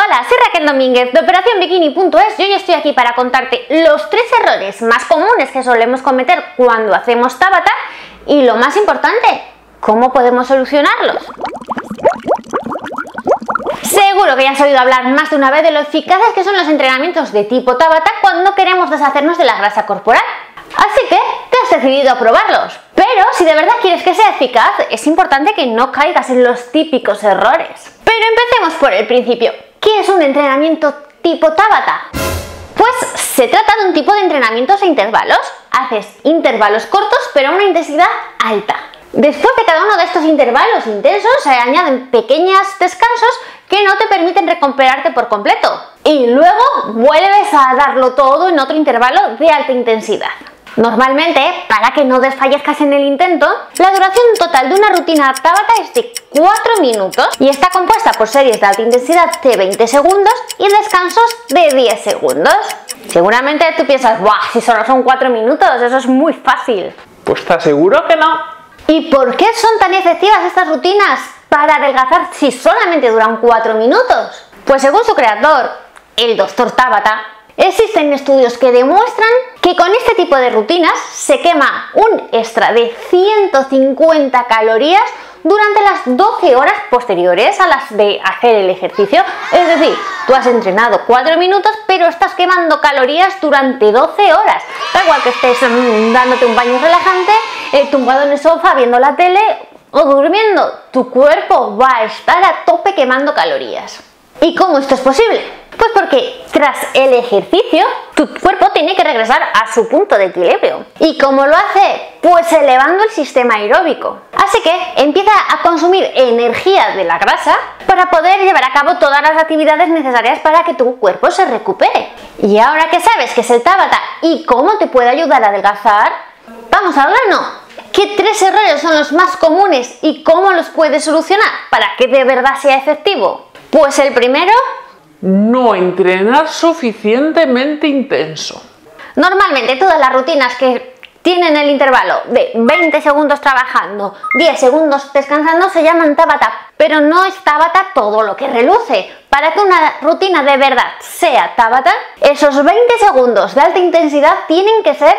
Hola, soy Raquel Domínguez de OperaciónBikini.es y hoy estoy aquí para contarte los 3 errores más comunes que solemos cometer cuando hacemos Tabata y lo más importante, cómo podemos solucionarlos. Seguro que ya has oído hablar más de una vez de lo eficaces que son los entrenamientos de tipo Tabata cuando queremos deshacernos de la grasa corporal. Así que te has decidido a probarlos. Pero si de verdad quieres que sea eficaz, es importante que no caigas en los típicos errores. Pero empecemos por el principio. ¿Qué es un entrenamiento tipo Tabata? Pues se trata de un tipo de entrenamientos a intervalos. Haces intervalos cortos pero a una intensidad alta. Después de cada uno de estos intervalos intensos se añaden pequeños descansos que no te permiten recuperarte por completo. Y luego vuelves a darlo todo en otro intervalo de alta intensidad. Normalmente, para que no desfallezcas en el intento, la duración total de una rutina Tabata es de 4 minutos y está compuesta por series de alta intensidad de 20 segundos y descansos de 10 segundos. Seguramente tú piensas, ¡buah! Si solo son 4 minutos, eso es muy fácil. Pues te aseguro que no. ¿Y por qué son tan efectivas estas rutinas para adelgazar si solamente duran 4 minutos? Pues según su creador, el Dr. Tabata, existen estudios que demuestran que con este tipo de rutinas se quema un extra de 150 calorías durante las 12 horas posteriores a las de hacer el ejercicio. Es decir, tú has entrenado 4 minutos, pero estás quemando calorías durante 12 horas. Da igual que estés dándote un baño relajante, tumbado en el sofá viendo la tele o durmiendo, tu cuerpo va a estar a tope quemando calorías. ¿Y cómo esto es posible? Pues porque tras el ejercicio tu cuerpo tiene que regresar a su punto de equilibrio. ¿Y cómo lo hace? Pues elevando el sistema aeróbico. Así que empieza a consumir energía de la grasa para poder llevar a cabo todas las actividades necesarias para que tu cuerpo se recupere. Y ahora que sabes qué es el Tabata y cómo te puede ayudar a adelgazar, vamos al grano. ¿Qué 3 errores son los más comunes y cómo los puedes solucionar para que de verdad sea efectivo? Pues el primero, no entrenar suficientemente intenso. Normalmente todas las rutinas que tienen el intervalo de 20 segundos trabajando, 10 segundos descansando se llaman Tabata, pero no es Tabata todo lo que reluce. Para que una rutina de verdad sea Tabata, esos 20 segundos de alta intensidad tienen que ser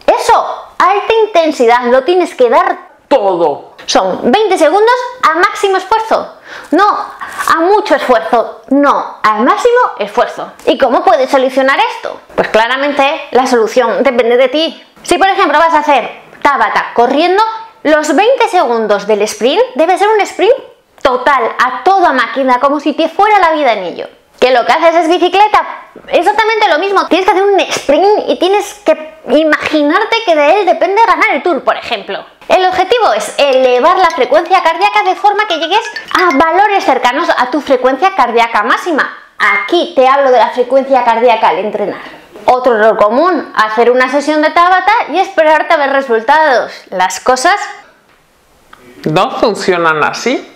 eso, alta intensidad, lo tienes que dar todo. Son 20 segundos a máximo esfuerzo, no a mucho esfuerzo, no al máximo esfuerzo. ¿Y cómo puedes solucionar esto? Pues claramente la solución depende de ti. Si por ejemplo vas a hacer Tabata corriendo, los 20 segundos del sprint debe ser un sprint total, a toda máquina, como si te fuera la vida en ello. Que lo que haces es bicicleta, exactamente lo mismo, tienes que hacer un sprint y tienes que imaginarte que de él depende ganar el Tour, por ejemplo. El objetivo es elevar la frecuencia cardíaca de forma que llegues a valores cercanos a tu frecuencia cardíaca máxima. Aquí te hablo de la frecuencia cardíaca al entrenar. Otro error común, hacer una sesión de Tabata y esperarte a ver resultados. Las cosas no funcionan así.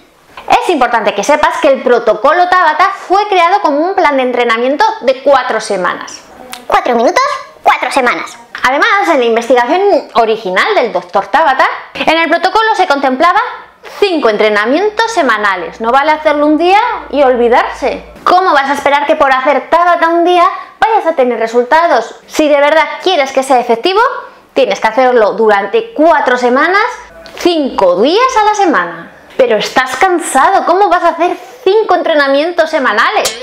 Es importante que sepas que el protocolo Tabata fue creado como un plan de entrenamiento de 4 semanas. 4 minutos, 4 semanas. Además, en la investigación original del Dr. Tabata, en el protocolo se contemplaba 5 entrenamientos semanales. No vale hacerlo un día y olvidarse. ¿Cómo vas a esperar que por hacer Tabata un día vayas a tener resultados? Si de verdad quieres que sea efectivo, tienes que hacerlo durante 4 semanas, 5 días a la semana. Pero estás cansado, ¿cómo vas a hacer 5 entrenamientos semanales?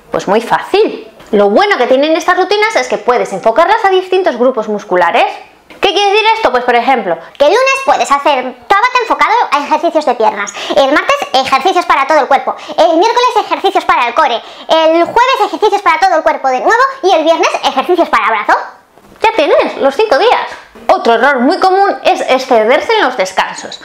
Pues muy fácil. Lo bueno que tienen estas rutinas es que puedes enfocarlas a distintos grupos musculares. ¿Qué quiere decir esto? Pues por ejemplo, que el lunes puedes hacer Tabata enfocado a ejercicios de piernas, el martes ejercicios para todo el cuerpo, el miércoles ejercicios para el core, el jueves ejercicios para todo el cuerpo de nuevo y el viernes ejercicios para brazo. Ya tienes los 5 días. Otro error muy común es excederse en los descansos.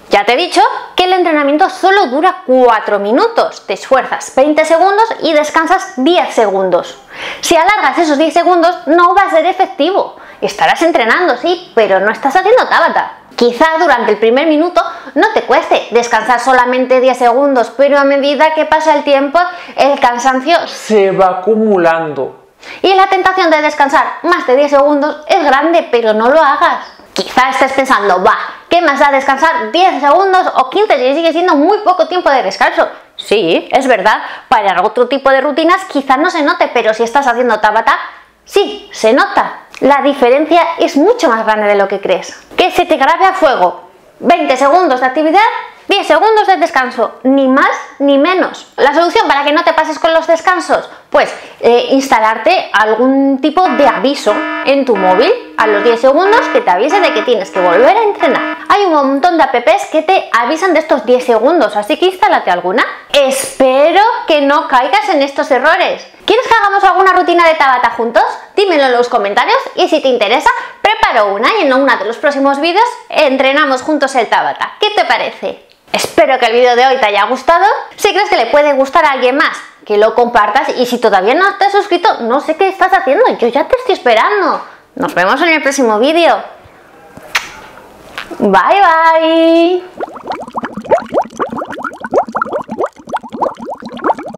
Ya te he dicho que el entrenamiento solo dura 4 minutos, te esfuerzas 20 segundos y descansas 10 segundos. Si alargas esos 10 segundos no va a ser efectivo. Estarás entrenando, sí, pero no estás haciendo Tabata. Quizá durante el primer minuto no te cueste descansar solamente 10 segundos, pero a medida que pasa el tiempo el cansancio se va acumulando. Y la tentación de descansar más de 10 segundos es grande, pero no lo hagas. Quizá estés pensando, ¿qué más da descansar 10 segundos o 15 si sigue siendo muy poco tiempo de descanso? Sí, es verdad, para otro tipo de rutinas quizás no se note, pero si estás haciendo Tabata, sí, se nota. La diferencia es mucho más grande de lo que crees. Que se te grabe a fuego 20 segundos de actividad, 10 segundos de descanso, ni más ni menos. La solución para que no te pases con los descansos, pues instalarte algún tipo de aviso en tu móvil a los 10 segundos que te avise de que tienes que volver a entrenar. Hay un montón de apps que te avisan de estos 10 segundos, así que instálate alguna. Espero que no caigas en estos errores. ¿Quieres que hagamos alguna rutina de Tabata juntos? Dímelo en los comentarios y si te interesa, preparo una y en uno de los próximos vídeos entrenamos juntos el Tabata. ¿Qué te parece? Espero que el vídeo de hoy te haya gustado. Si crees que le puede gustar a alguien más, que lo compartas, y si todavía no te has suscrito, no sé qué estás haciendo, yo ya te estoy esperando. Nos vemos en el próximo vídeo. Bye bye.